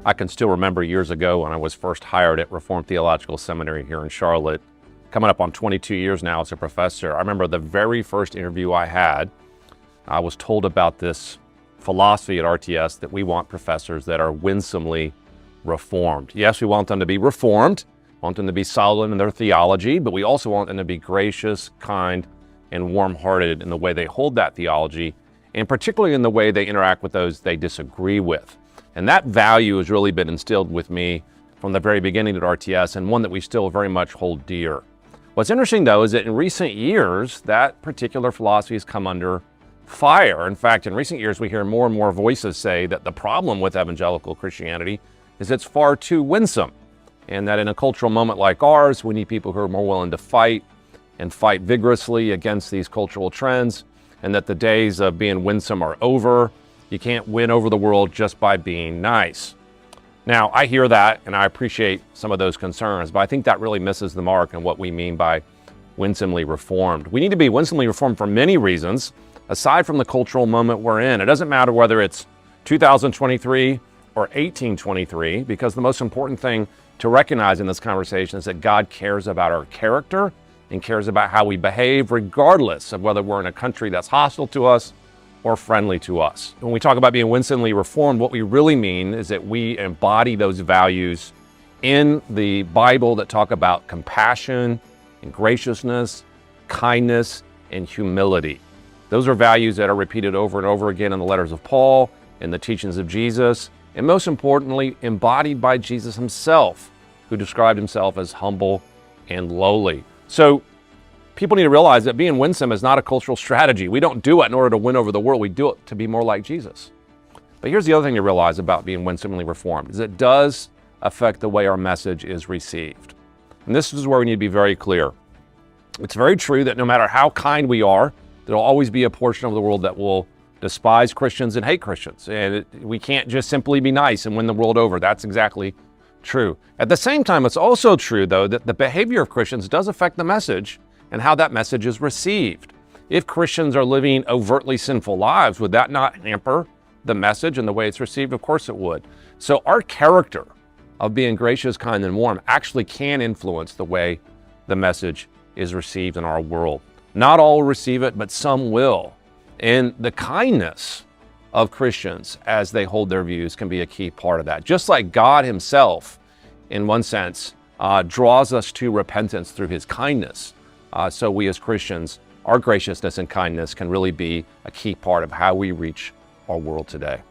I can still remember years ago when I was first hired at Reformed Theological Seminary here in Charlotte, coming up on 22 years now as a professor. I remember the very first interview I had, I was told about this philosophy at RTS that we want professors that are winsomely reformed. Yes, we want them to be reformed, want them to be solid in their theology, but we also want them to be gracious, kind, and warm-hearted in the way they hold that theology, and particularly in the way they interact with those they disagree with. And that value has really been instilled with me from the very beginning at RTS, and one that we still very much hold dear. What's interesting, though, is that in recent years, that particular philosophy has come under fire. In fact, in recent years, we hear more and more voices say that the problem with evangelical Christianity is it's far too winsome, and that in a cultural moment like ours, we need people who are more willing to fight and fight vigorously against these cultural trends, and that the days of being winsome are over. You can't win over the world just by being nice. Now, I hear that, and I appreciate some of those concerns, but I think that really misses the mark on what we mean by winsomely reformed. We need to be winsomely reformed for many reasons, aside from the cultural moment we're in. It doesn't matter whether it's 2023 or 1823, because the most important thing to recognize in this conversation is that God cares about our character and cares about how we behave, regardless of whether we're in a country that's hostile to us or friendly to us. When we talk about being winsomely reformed, what we really mean is that we embody those values in the Bible that talk about compassion and graciousness, kindness, and humility. Those are values that are repeated over and over again in the letters of Paul, in the teachings of Jesus, and most importantly, embodied by Jesus himself, who described himself as humble and lowly. So people need to realize that being winsome is not a cultural strategy. We don't do it in order to win over the world. We do it to be more like Jesus. But here's the other thing to realize about being winsomely reformed, is it does affect the way our message is received. And this is where we need to be very clear. It's very true that no matter how kind we are, there'll always be a portion of the world that will despise Christians and hate Christians. And we can't just simply be nice and win the world over. That's exactly true. At the same time, it's also true, though, that the behavior of Christians does affect the message and how that message is received. If Christians are living overtly sinful lives, would that not hamper the message and the way it's received? Of course it would. So our character of being gracious, kind, and warm actually can influence the way the message is received in our world. Not all will receive it, but some will. And the kindness of Christians as they hold their views can be a key part of that. Just like God himself, in one sense, draws us to repentance through his kindness. So we as Christians, our graciousness and kindness can really be a key part of how we reach our world today.